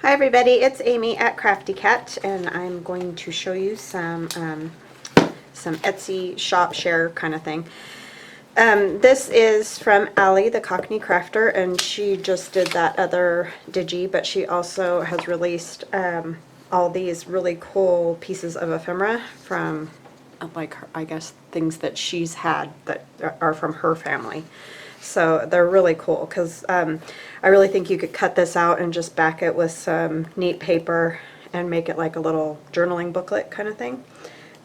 Hi everybody, it's Amy at Crafty Cat, and I'm going to show you some Etsy shop share kind of thing. This is from Allie, the Cockney Crafter, and she just did that other digi, but she also has released all these really cool pieces of ephemera from, like, I guess, things that she's had that are from her family. So they're really cool because I really think you could cut this out and just back it with some neat paper and make it like a little journaling booklet kind of thing,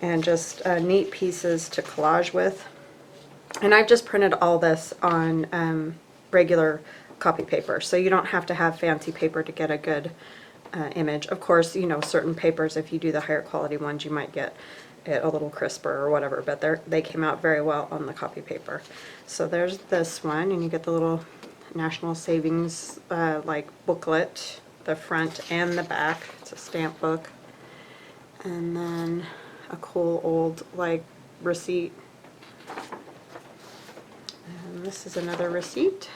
and just neat pieces to collage with. And I've just printed all this on regular copy paper, so you don't have to have fancy paper to get a good image. Of course, you know, certain papers, if you do the higher quality ones, you might get it a little crisper or whatever, but they came out very well on the copy paper. So there's this one, and you get the little National Savings like booklet, the front and the back. It's a stamp book, and then a cool old like receipt, and this is another receipt.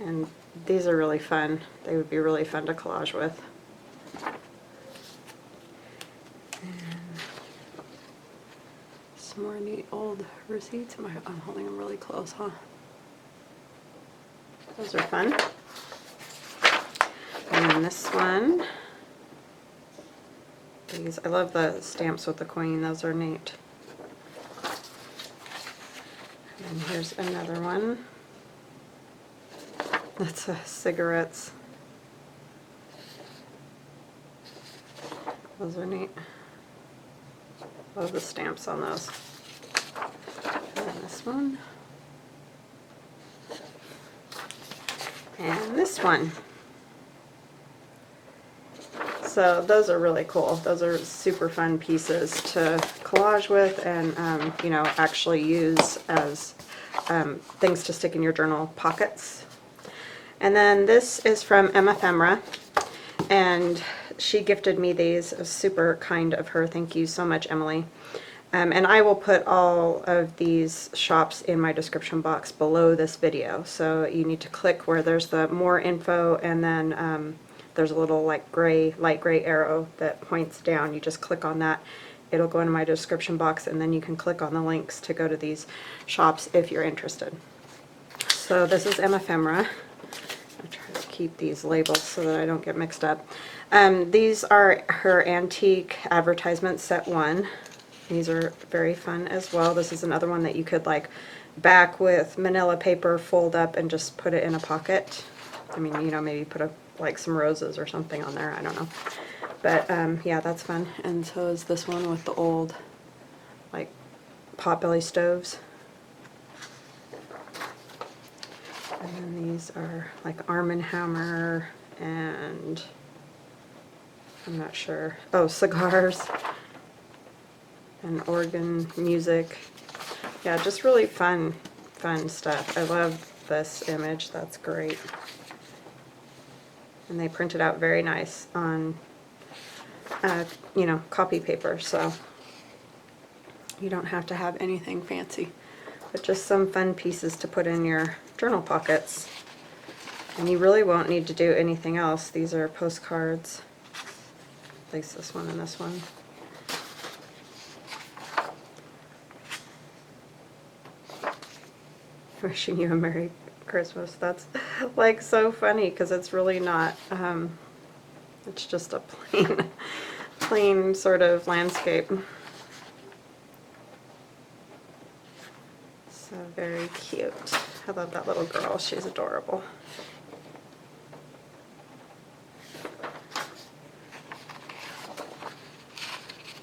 And these are really fun. They would be really fun to collage with. Some more neat old receipts. I'm holding them really close, huh? Those are fun. And then this one. These, I love the stamps with the queen. Those are neat. And here's another one. That's cigarettes. Those are neat. Love the stamps on those. And then this one. And this one. So those are really cool. Those are super fun pieces to collage with and you know, actually use as things to stick in your journal pockets. And then this is from Emmephemera, and she gifted me these. It was super kind of her. Thank you so much, Emily. And I will put all of these shops in my description box below this video. So you need to click where there's the more info, and then there's a little like light gray arrow that points down. You just click on that. It'll go into my description box, and then you can click on the links to go to these shops if you're interested. So this is Emmephemera. I'll try to keep these labels so that I don't get mixed up. These are her antique advertisement set 1. These are very fun as well. This is another one that you could like back with Manila paper, fold up, and just put it in a pocket. I mean, you know, maybe put like some roses or something on there. I don't know. But yeah, that's fun. And so is this one with the old like potbelly stoves. And then these are like Arm & Hammer, and I'm not sure. Oh, cigars and organ music. Yeah, just really fun stuff. I love this image. That's great. And they print it out very nice on, you know, copy paper, so you don't have to have anything fancy, but just some fun pieces to put in your journal pockets. And you really won't need to do anything else. These are postcards, at least this one and this one. Wishing you a Merry Christmas. That's like so funny because it's really not, it's just a plain sort of landscape. So very cute. I love that little girl. She's adorable.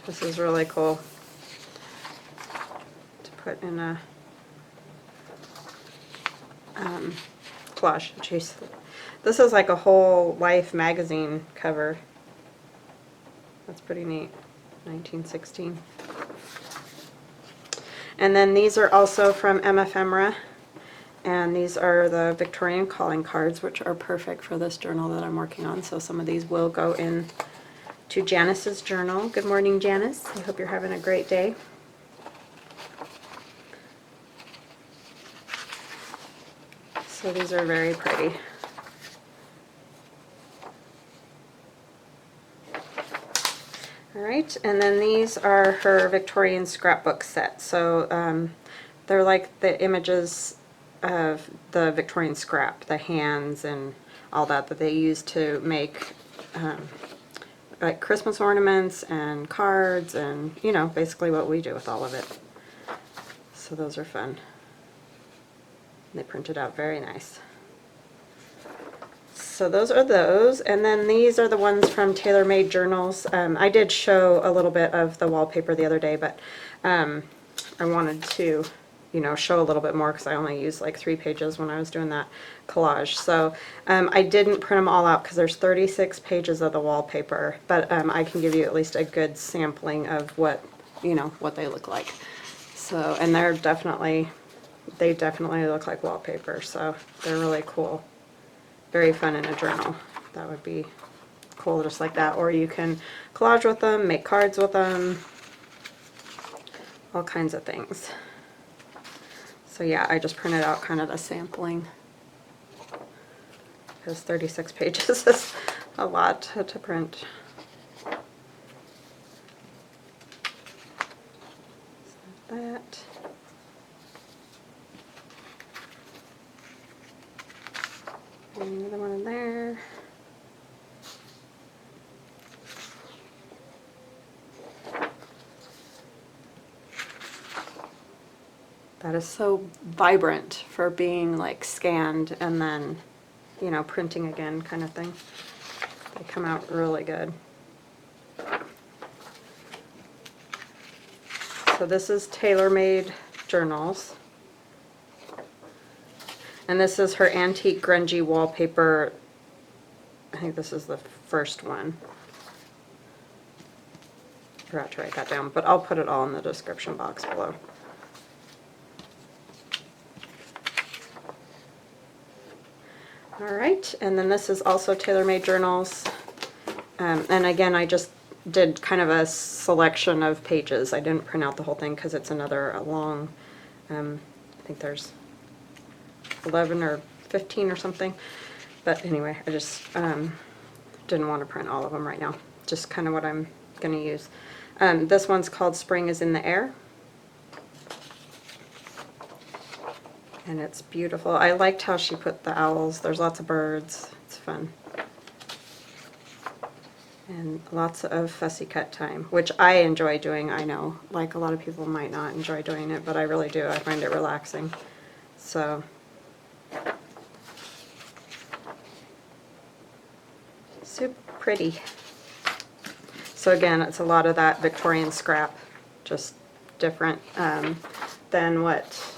This is really cool to put in a collage. Jeez. This is like a whole Life magazine cover. That's pretty neat. 1916. And then these are also from Emmephemera, and these are the Victorian calling cards, which are perfect for this journal that I'm working on. So some of these will go in to Janice's journal. Good morning, Janice. I hope you're having a great day. So these are very pretty. All right, and then these are her Victorian Scrapbook set. So they're like the images of the Victorian scrap, the hands and all that they use to make like Christmas ornaments and cards and, you know, basically what we do with all of it. So those are fun. They printed out very nice. So those are those, and then these are the ones from Taylormade Journals. I did show a little bit of the wallpaper the other day, but I wanted to, you know, show a little bit more because I only used like 3 pages when I was doing that collage. So I didn't print them all out because there's 36 pages of the wallpaper, but I can give you at least a good sampling of what, you know, what they look like. So, and they definitely look like wallpaper, so they're really cool. Very fun in a journal. That would be cool just like that. Or you can collage with them, make cards with them, all kinds of things. So yeah, I just printed out kind of a sampling because 36 pages is a lot to print. So that. Another one in there. That is so vibrant for being like scanned and then, you know, printing again kind of thing. They come out really good. So this is Taylormade Journals. And this is her antique grungy wallpaper. I think this is the first one. I forgot to write that down, but I'll put it all in the description box below. Alright, and then this is also Taylormade Journals. And again, I just did kind of a selection of pages. I didn't print out the whole thing because it's another long, I think there's 11 or 15 or something, but anyway, I just didn't want to print all of them right now, just kind of what I'm going to use. This one's called Spring is in the Air, and it's beautiful. I liked how she put the owls. There's lots of birds. It's fun. And lots of fussy cut time, which I enjoy doing. I know, like a lot of people might not enjoy doing it, but I really do. I find it relaxing. So super pretty. So again, it's a lot of that Victorian scrap, just different than what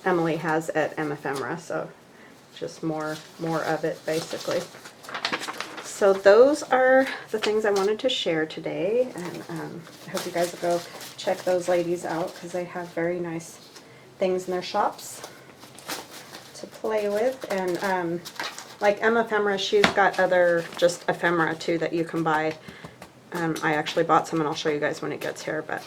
Emily has at Emmephemera. So just more of it basically. So those are the things I wanted to share today, and I hope you guys will go check those ladies out because they have very nice things in their shops to play with. And like Emmephemera, she's got other just ephemera too that you can buy. I actually bought some and I'll show you guys when it gets here, but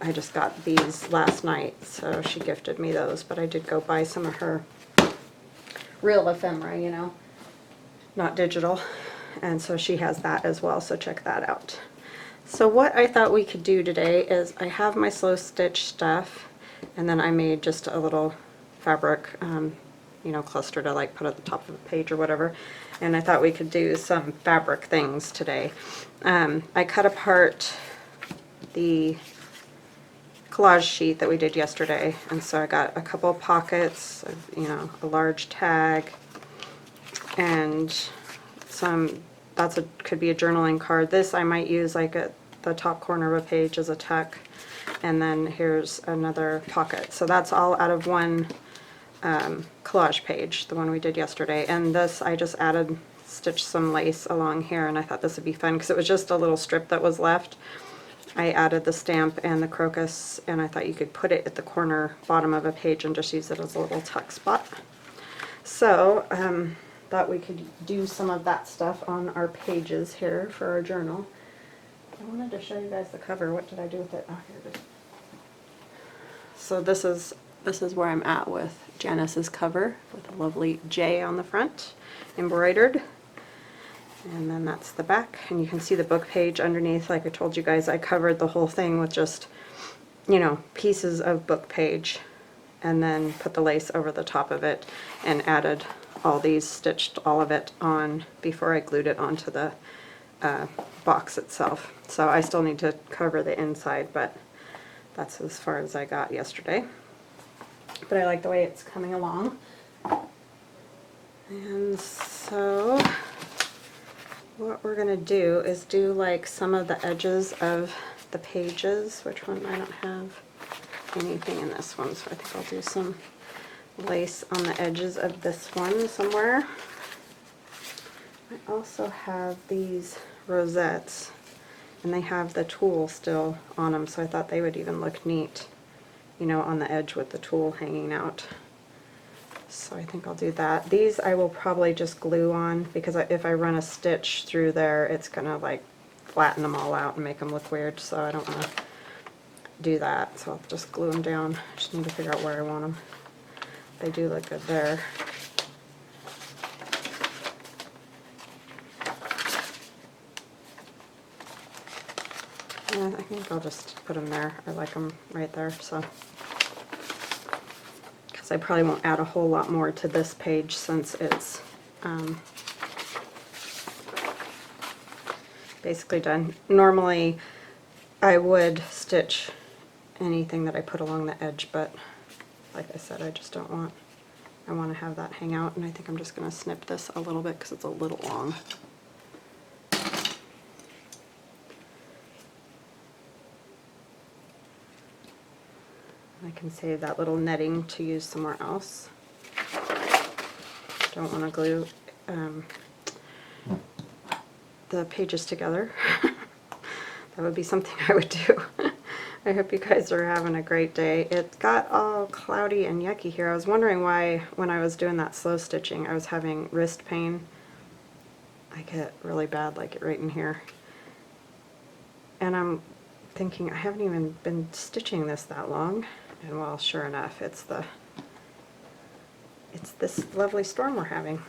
I just got these last night, so she gifted me those. But I did go buy some of her real ephemera, you know, not digital. And so she has that as well, so check that out. So what I thought we could do today is I have my slow stitch stuff, and then I made just a little fabric, you know, cluster to like put at the top of the page or whatever. And I thought we could do some fabric things today. I cut apart the collage sheet that we did yesterday, and so I got a couple of pockets, you know, a large tag, and some, could be a journaling card. This I might use like at the top corner of a page as a tuck, and then here's another pocket. So that's all out of one collage page, the one we did yesterday. And this I just stitched some lace along here, and I thought this would be fun because it was just a little strip that was left. I added the stamp and the crocus, and I thought you could put it at the corner bottom of a page and just use it as a little tuck spot. So thought we could do some of that stuff on our pages here for our journal. I wanted to show you guys the cover. What did I do with it? Oh, here it is. So this is where I'm at with Janice's cover with a lovely J on the front, embroidered. And then that's the back, and you can see the book page underneath. Like I told you guys, I covered the whole thing with just, you know, pieces of book page, and then put the lace over the top of it and added all these, stitched all of it on before I glued it onto the box itself. So I still need to cover the inside, but that's as far as I got yesterday. But I like the way it's coming along. And so what we're gonna do is do like some of the edges of the pages. Which one? I don't have anything in this one, so I think I'll do some lace on the edges of this one somewhere. I also have these rosettes, and they have the tulle still on them, so I thought they would even look neat, you know, on the edge with the tulle hanging out. So I think I'll do that. These I will probably just glue on, because if I run a stitch through there, it's gonna like flatten them all out and make them look weird, so I don't want to do that. So I'll just glue them down. I just need to figure out where I want them. They do look good there. Yeah, I think I'll just put them there. I like them right there, so. Because I probably won't add a whole lot more to this page since it's basically done. Normally I would stitch anything that I put along the edge, but like I said, I just don't want, I want to have that hang out, and I think I'm just going to snip this a little bit because it's a little long. I can save that little netting to use somewhere else. Don't want to glue the pages together. That would be something I would do. I hope you guys are having a great day. It got all cloudy and yucky here. I was wondering why when I was doing that slow stitching I was having wrist pain. I get really bad, like right in here. And I'm thinking I haven't even been stitching this that long. And well, sure enough, it's this lovely storm we're having.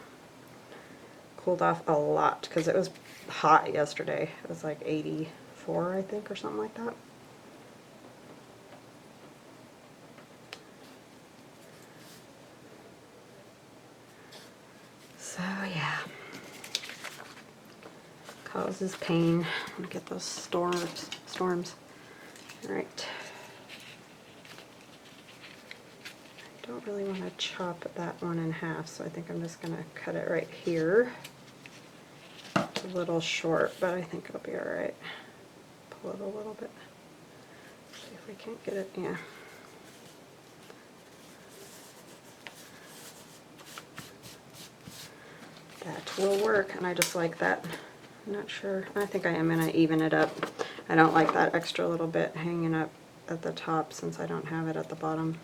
Cooled off a lot because it was hot yesterday. It was like 84, I think, or something like that. So yeah, causes pain. I'm gonna get those storms. All right. I don't really want to chop that one in half, so I think I'm just going to cut it right here. It's a little short, but I think it'll be alright. Pull it a little bit. See if we can't get it, yeah. That will work, and I just like that. I'm not sure. I think I am going to even it up. I don't like that extra little bit hanging up at the top since I don't have it at the bottom.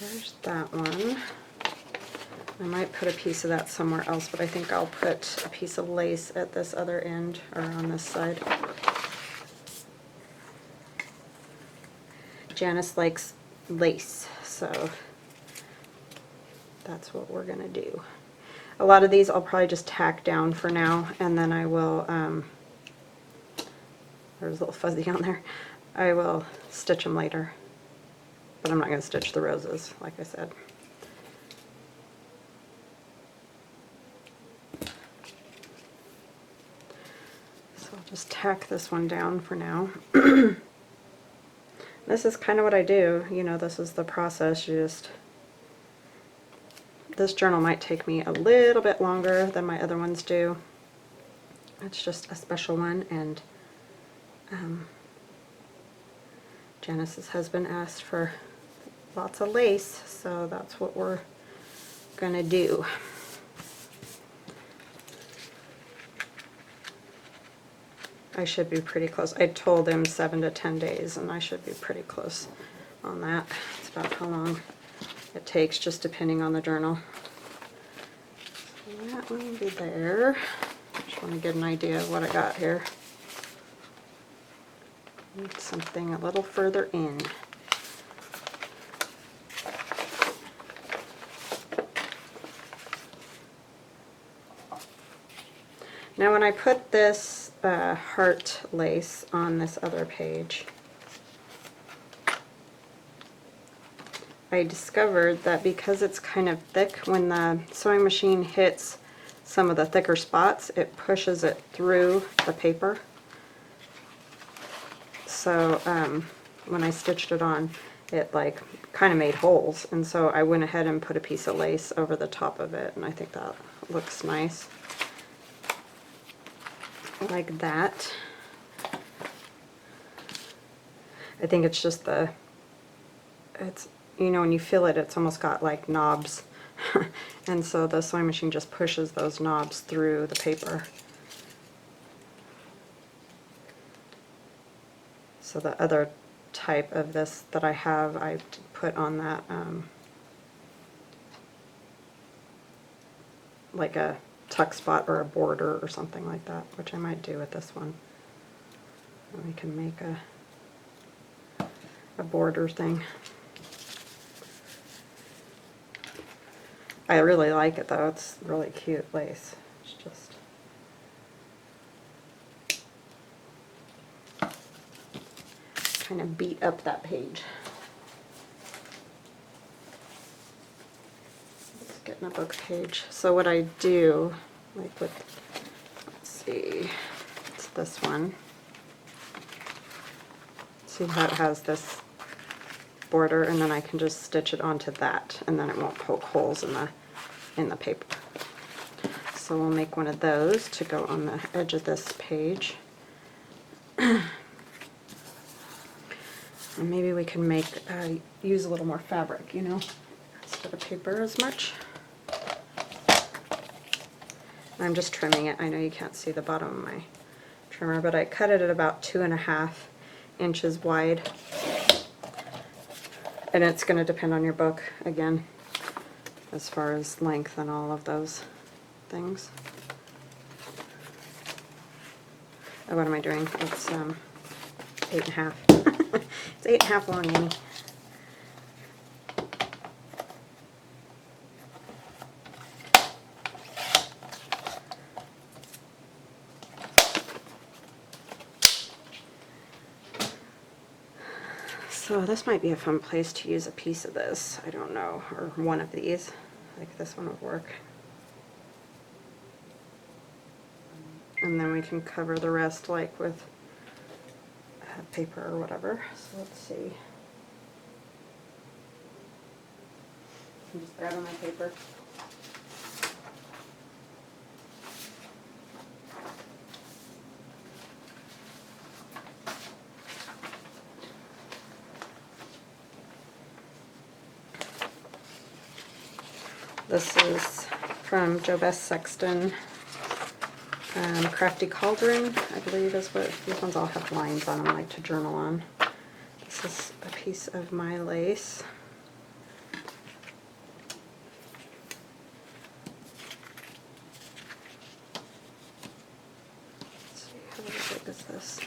There's that one. I might put a piece of that somewhere else, but I think I'll put a piece of lace at this other end, or on this side. Janice likes lace, so that's what we're gonna do. A lot of these I'll probably just tack down for now, and then I will, there's a little fuzzy on there, I will stitch them later. But I'm not going to stitch the roses, like I said. So I'll just tack this one down for now. This is kind of what I do, you know, this is the process. You just, this journal might take me a little bit longer than my other ones do. It's just a special one, and Janice's husband asked for lots of lace, so that's what we're gonna do. I should be pretty close. I told him 7 to 10 days, and I should be pretty close on that. It's about how long it takes, just depending on the journal. So that one will be there. Just want to get an idea of what I got here. Need something a little further in. Now when I put this heart lace on this other page, I discovered that because it's kind of thick, when the sewing machine hits some of the thicker spots, it pushes it through the paper. So when I stitched it on, it like kind of made holes, and so I went ahead and put a piece of lace over the top of it, and I think that looks nice. Like that. I think it's just it's, you know, when you feel it, it's almost got like knobs. And so the sewing machine just pushes those knobs through the paper. So the other type of this that I have, I put on that like a tuck spot or a border or something like that, which I might do with this one. And we can make a border thing. I really like it though, it's really cute lace. It's just kind of beat up that page. Let's get in a book page. So what I do, like with, let's see, it's this one. See how it has this border, and then I can just stitch it onto that, and then it won't poke holes in the paper. So we'll make one of those to go on the edge of this page. And maybe we can make use a little more fabric, you know, instead of paper as much. I'm just trimming it. I know you can't see the bottom of my trimmer, but I cut it at about 2.5 inches wide. And it's going to depend on your book, again, as far as length and all of those things. Oh, what am I doing? It's 8.5. It's 8.5 long, Annie. So this might be a fun place to use a piece of this, I don't know, or one of these. Like this one would work. And then we can cover the rest like with paper or whatever. So let's see. I'm just grabbing my paper. This is from Joe Best Sexton, Crafty Cauldron, I believe is what, these ones all have lines on them, like to journal on. This is a piece of my lace. Let's see, how big is this?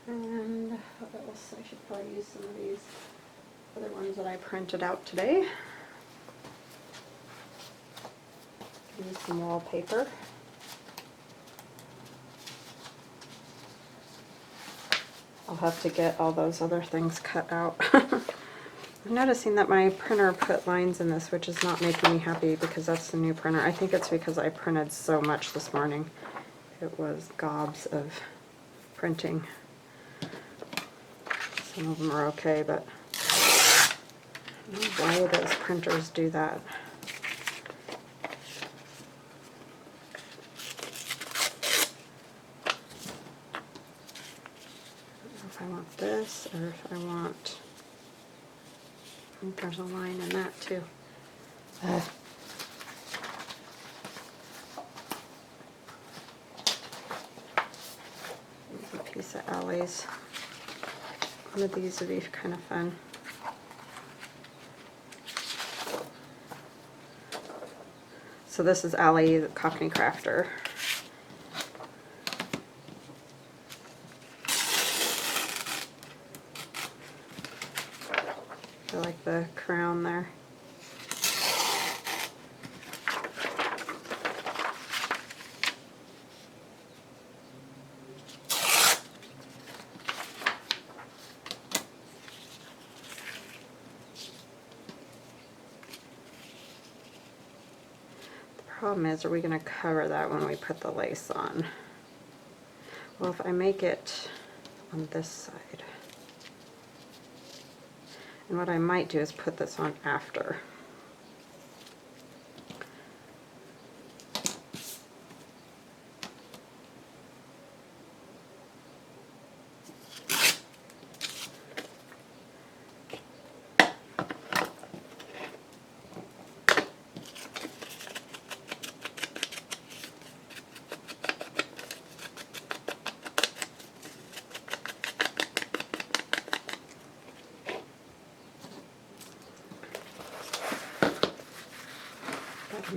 And what else? I should probably use some of these other ones that I printed out today. Use some wallpaper. I'll have to get all those other things cut out. I'm noticing that my printer put lines in this, which is not making me happy because that's the new printer. I think it's because I printed so much this morning. It was gobs of printing. Some of them are okay, but I don't know why those printers do that. I don't know if I want this or if I want, I think there's a line in that too. There's a piece of Allie's. One of these would be kind of fun. So this is Allie, the Cockney Crafter. I like the crown there. Problem is, are we going to cover that when we put the lace on? Well, if I make it on this side, and what I might do is put this on after.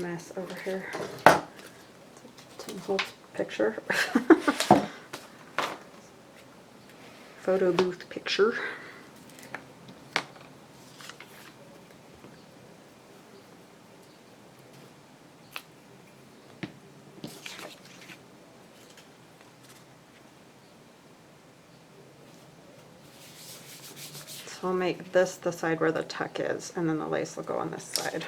Mess over here. Tim Holtz picture. Photo booth picture. So we'll make this the side where the tuck is, and then the lace will go on this side.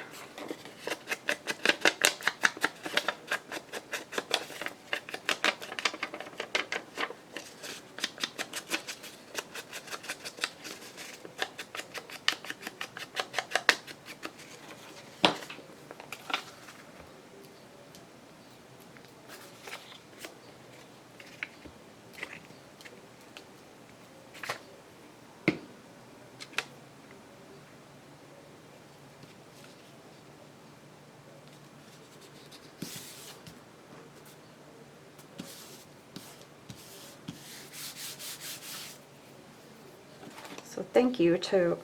So thank you to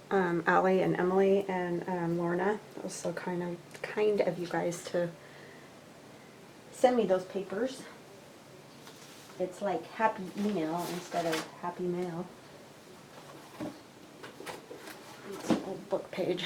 Allie and Emily and Lorna. That was so kind of you guys to send me those papers. It's like happy email instead of happy mail. It's an old book page.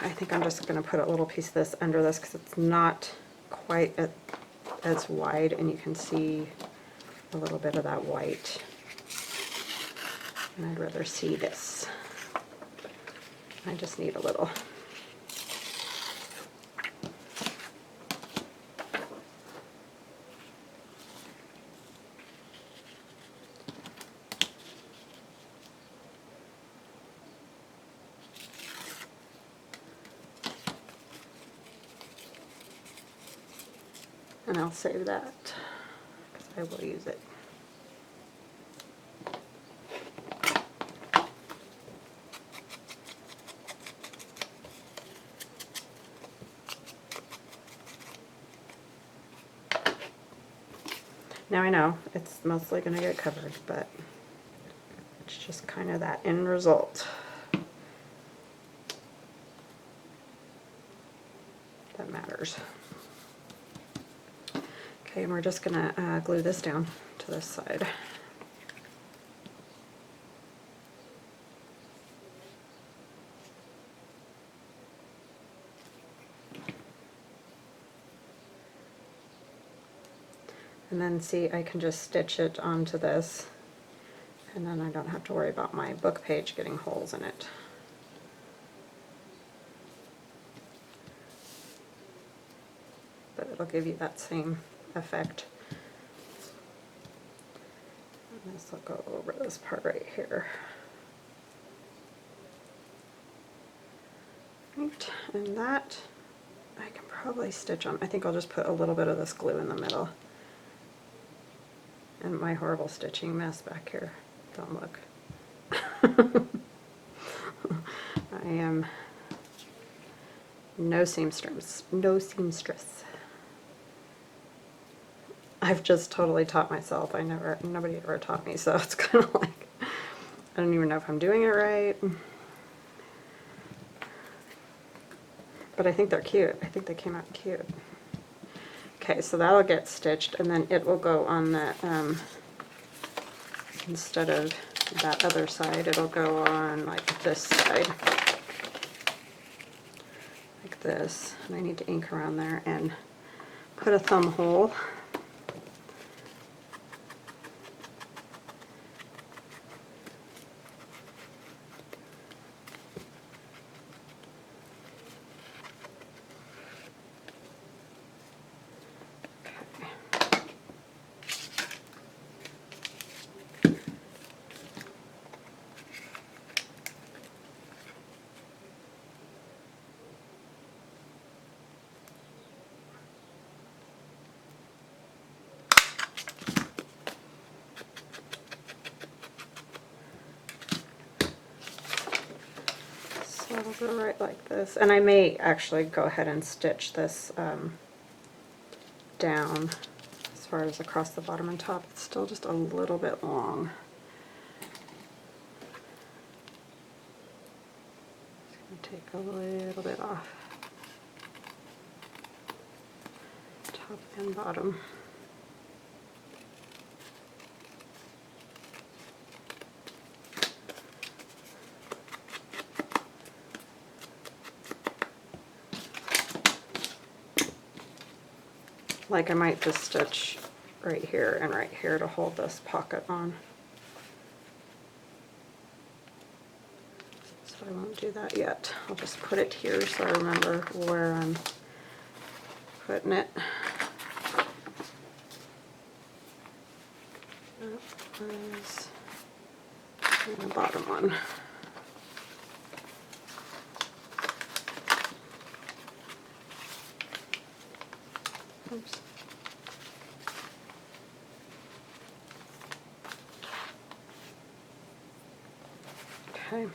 I think I'm just going to put a little piece of this under this because it's not quite as wide, and you can see a little bit of that white. And I'd rather see this. I just need a little. And I'll save that because I will use it. Now I know it's mostly going to get covered, but it's just kind of that end result that matters. Okay, and we're just going to glue this down to this side. And then see, I can just stitch it onto this, and then I don't have to worry about my book page getting holes in it. But it'll give you that same effect. And this will go over this part right here. Right, and that can probably stitch on. I think I'll just put a little bit of this glue in the middle. And my horrible stitching mess back here. Don't look. I am no seamstress. No seamstress. I've just totally taught myself. Nobody ever taught me, so it's kind of like, I don't even know if I'm doing it right. But I think they're cute. I think they came out cute. Okay, so that'll get stitched, and then it will go on that, instead of that other side, it'll go on like this side. Like this. And I need to ink around there and put a thumb hole. So it'll go right like this. And I may actually go ahead and stitch this down as far as across the bottom and top. It's still just a little bit long. Just going to take a little bit off. Top and bottom. Like I might just stitch right here and right here to hold this pocket on. So I won't do that yet. I'll just put it here so I remember where I'm putting it. That was the bottom one. Oops. Okay,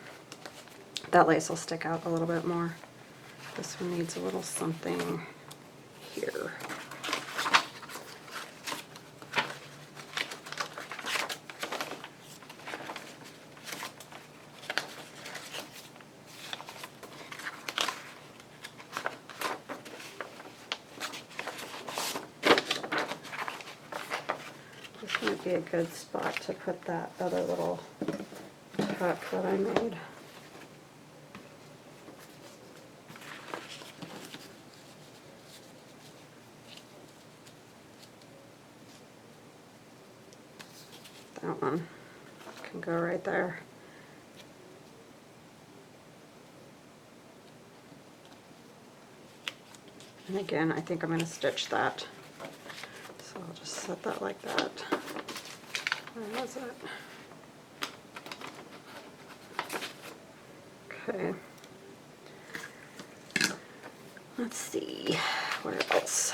that lace will stick out a little bit more. This one needs a little something here. This might be a good spot to put that other little tuck that I made. That one can go right there. And again, I think I'm going to stitch that. So I'll just set that like that. Where was it? Okay. Let's see, where else?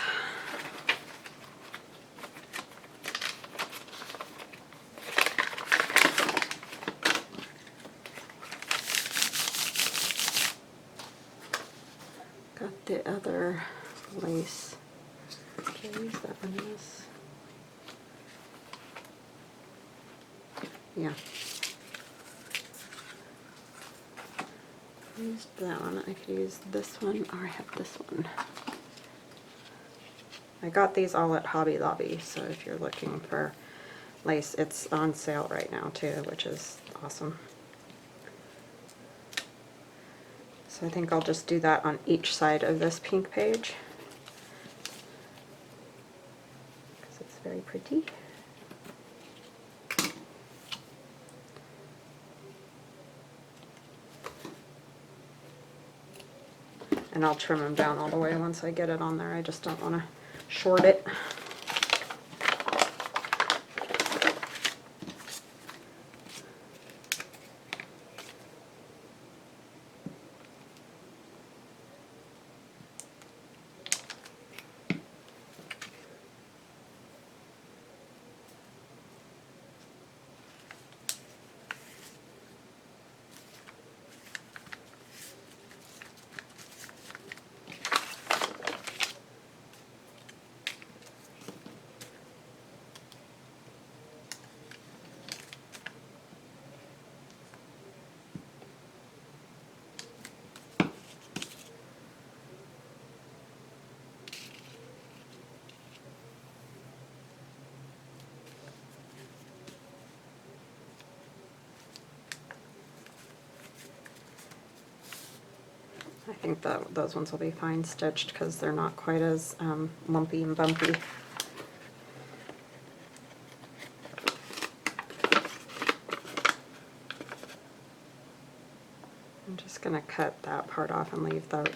Got the other lace. Did I use that one in this? Yeah. I used that one. I could use this one, or I have this one. I got these all at Hobby Lobby, so if you're looking for lace, it's on sale right now too, which is awesome. So I think I'll just do that on each side of this pink page, because it's very pretty. And I'll trim them down all the way once I get it on there. I just don't want to short it. I think that those ones will be fine stitched because they're not quite as lumpy and bumpy. I'm just going to cut that part off and leave the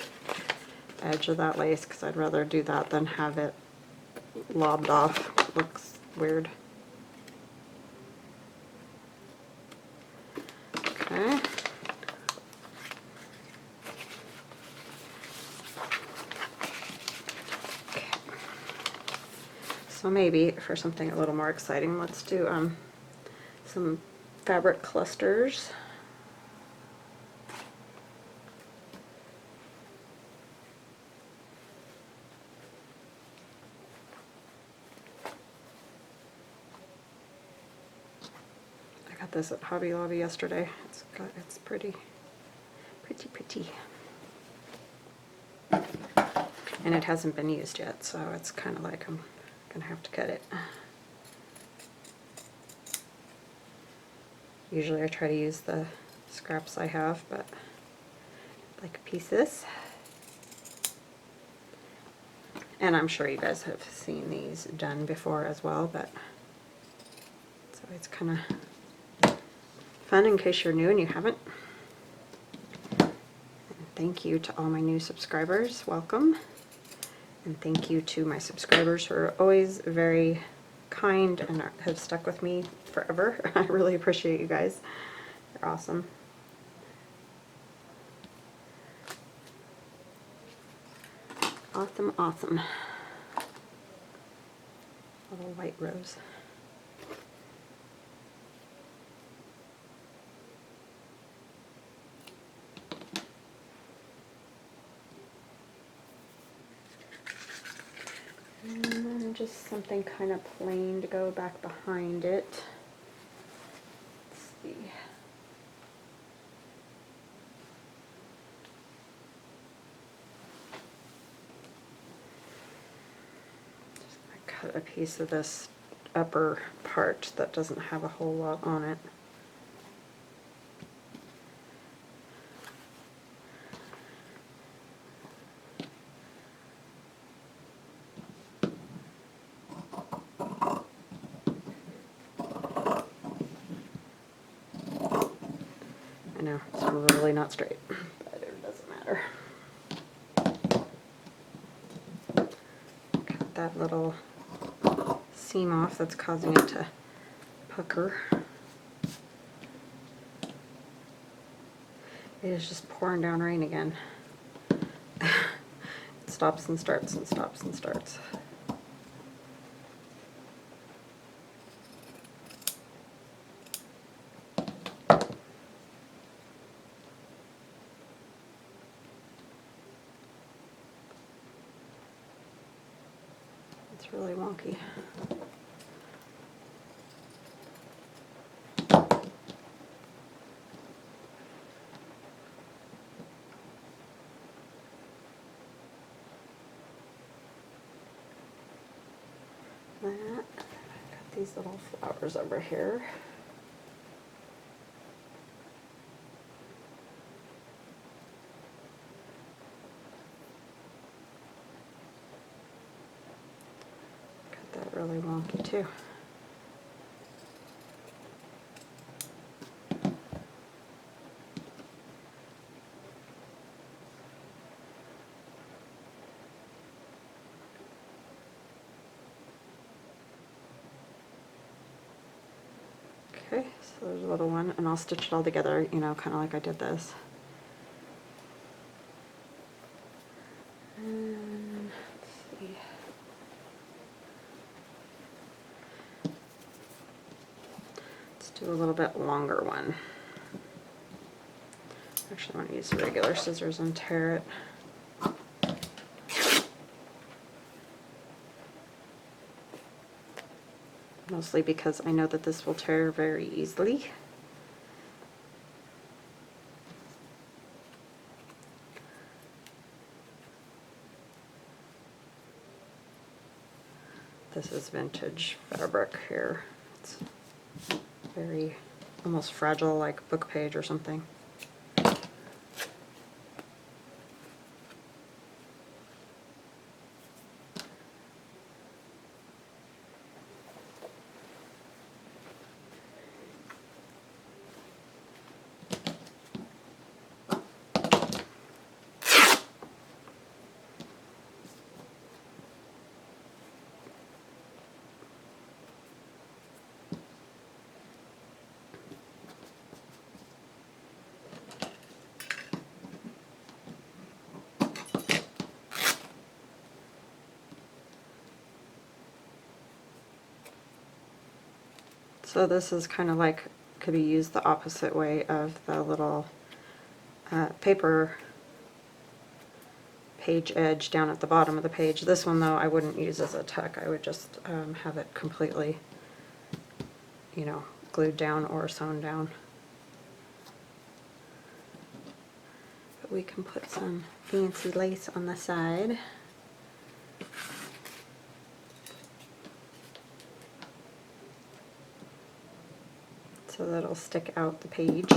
edge of that lace because I'd rather do that than have it lobbed off. It looks weird. Okay. So maybe for something a little more exciting, let's do some fabric clusters. I got this at Hobby Lobby yesterday. It's pretty. And it hasn't been used yet, so it's kind of like I'm gonna have to cut it. Usually I try to use the scraps I have, but I'd like a piece of this. And I'm sure you guys have seen these done before as well, but it's always kind of fun in case you're new and you haven't. And thank you to all my new subscribers. Welcome. And thank you to my subscribers who are always very kind and have stuck with me forever. I really appreciate you guys. You're awesome. Awesome, awesome. Little white rose. And then just something kind of plain to go back behind it. Let's see. Just gonna cut a piece of this upper part that doesn't have a whole lot on it. I know, it's really not straight, but it doesn't matter. Cut that little seam off that's causing it to pucker. It is just pouring down rain again. It stops and starts and stops and starts. It's really wonky. That. Got these little flowers over here. Got that really wonky too. Okay, so there's a little one, and I'll stitch it all together, you know, kind of like I did this. And let's see. Let's do a little bit longer one. Actually, I want to use regular scissors and tear it. Mostly because I know that this will tear very easily. This is vintage fabric here. It's very almost fragile, like book page or something. So this is kind of like, could be used the opposite way of the little paper page edge down at the bottom of the page. This one though I wouldn't use as a tuck. I would just have it completely, you know, glued down or sewn down. But we can put some fancy lace on the side. So that'll stick out the page.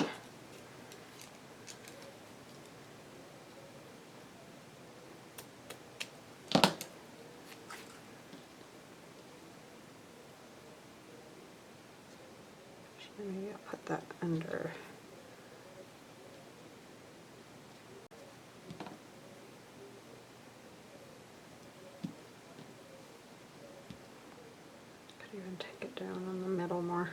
Maybe I'll put that under. Could even take it down on the middle more.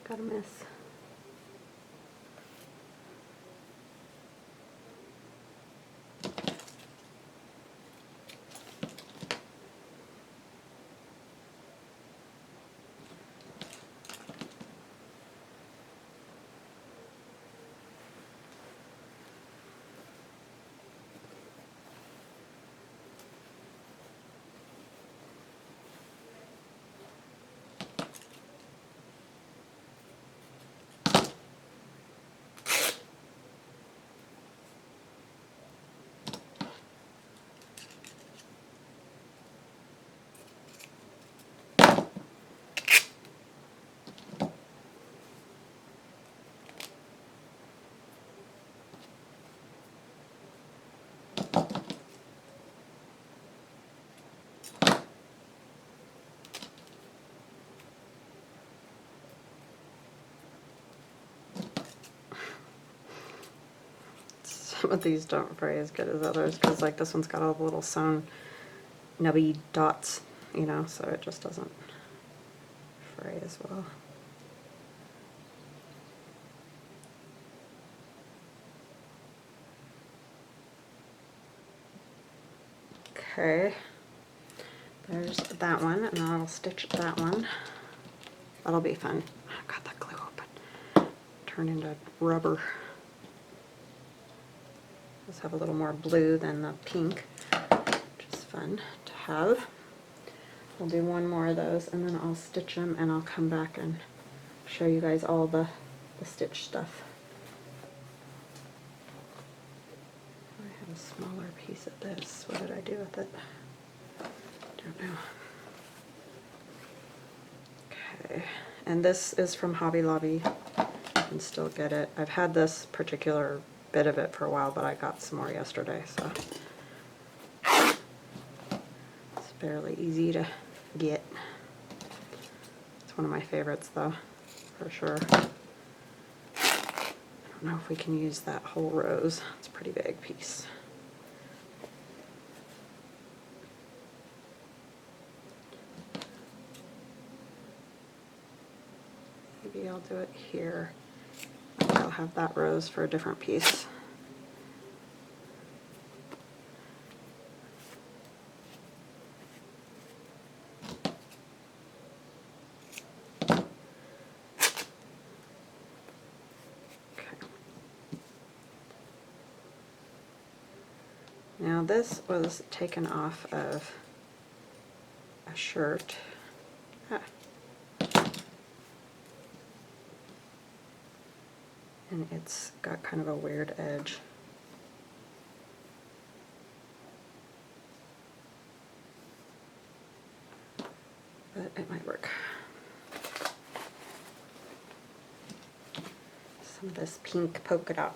Got a miss. Some of these don't fray as good as others because like this one's got all the little sewn nubby dots, you know, so it just doesn't fray as well. Okay, there's that one, and I'll stitch that one. That'll be fun. I got that glue open. Turn into rubber. Let's have a little more blue than the pink, which is fun to have. I'll do one more of those and then I'll stitch them and I'll come back and show you guys all the stitch stuff. I have a smaller piece of this. What did I do with it? Don't know. Okay, and this is from Hobby Lobby. You can still get it. I've had this particular bit of it for a while, but I got some more yesterday, so it's fairly easy to get. It's one of my favorites though, for sure. I don't know if we can use that whole rose. It's a pretty big piece. Maybe I'll do it here. I'll have that rose for a different piece. Now this was taken off of a shirt. And it's got kind of a weird edge. But it might work. Some of this pink polka dot.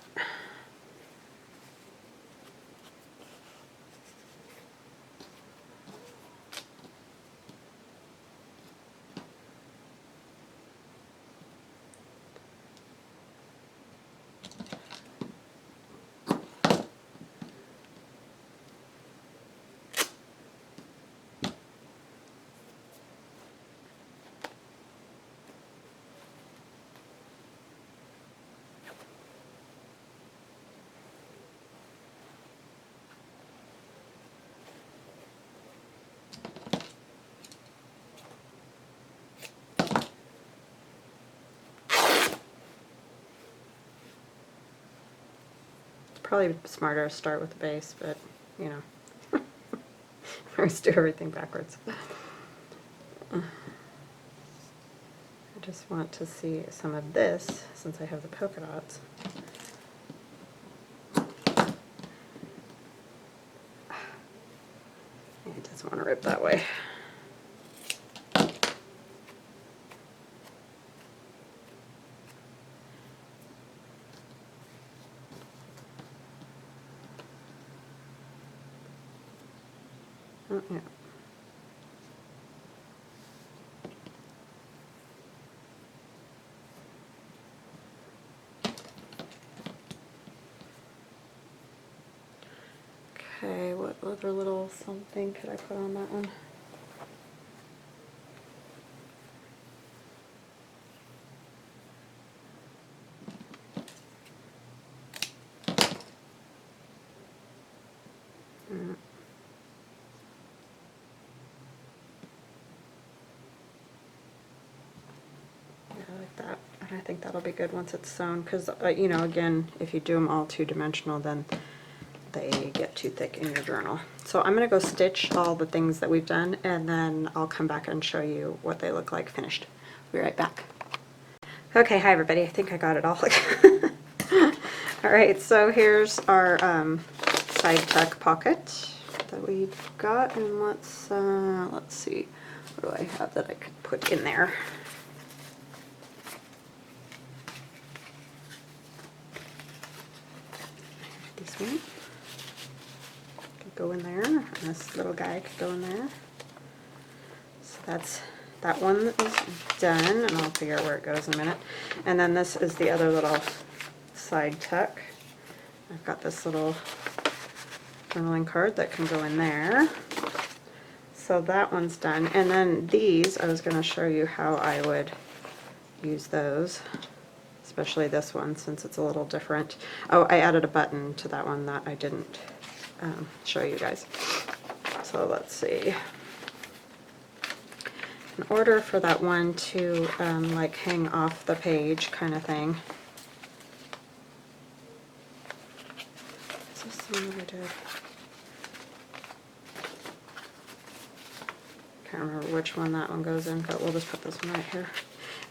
Probably smarter to start with the base, but you know, I always do everything backwards. I just want to see some of this since I have the polka dots. It doesn't want to rip that way. Oh, yeah. Okay, what other little something could I put on that one? I like that, and I think that'll be good once it's sewn, because you know, again, if you do them all two-dimensional, then they get too thick in your journal. So I'm going to go stitch all the things that we've done, and then I'll come back and show you what they look like finished. Be right back. Okay, hi everybody. I think I got it all. All right, so here's our side tuck pocket that we've got, and let's see, what do I have that I could put in there? This one could go in there, and this little guy could go in there. So that one is done, and I'll figure out where it goes in a minute. And then this is the other little side tuck. I've got this little journaling card that can go in there. So that one's done. And then these, I was going to show you how I would use those, especially this one since it's a little different. Oh, I added a button to that one that I didn't show you guys. So let's see. In order for that one to like hang off the page kind of thing. Is this the one that I did? Can't remember which one that one goes in, but we'll just put this one right here.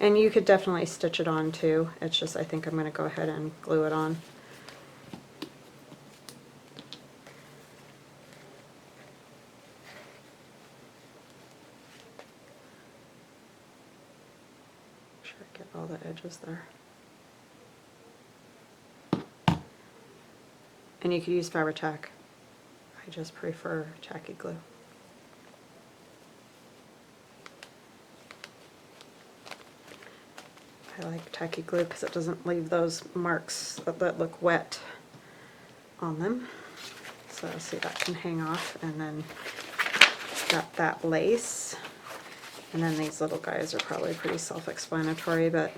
And you could definitely stitch it on too. It's just I think I'm going to go ahead and glue it on. Make sure I get all the edges there. And you could use Fabri-Tac. I just prefer tacky glue. I like tacky glue because it doesn't leave those marks that look wet on them. So see, that can hang off, and then got that lace. And then these little guys are probably pretty self-explanatory, but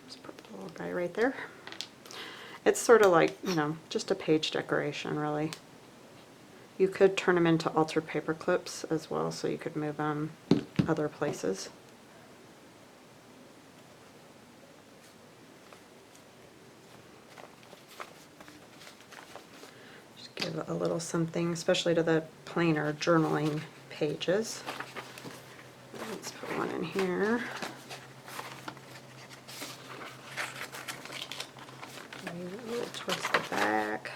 just put the little guy right there. It's sort of like, you know, just a page decoration, really. You could turn them into altered paper clips as well, so you could move them other places. Just give a little something, especially to the plainer journaling pages. Let's put one in here. A little towards the back.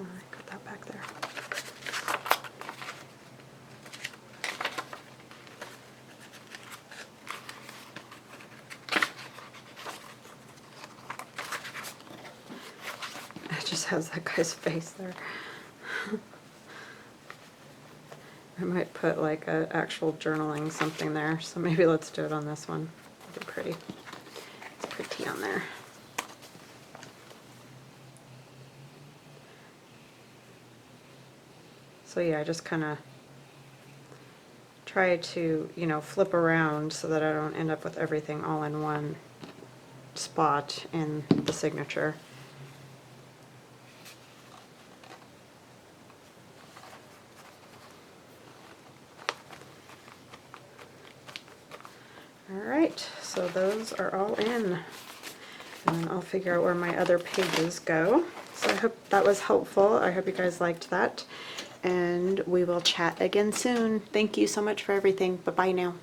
Oh, I got that back there. It just has that guy's face there. I might put like an actual journaling something there, so maybe let's do it on this one. It'll be pretty. It's pretty on there. So yeah, I just kind of try to, you know, flip around so that I don't end up with everything all in one spot in the signature. Alright, so those are all in. And then I'll figure out where my other pages go. So I hope that was helpful. I hope you guys liked that. And we will chat again soon. Thank you so much for everything. Bye-bye now.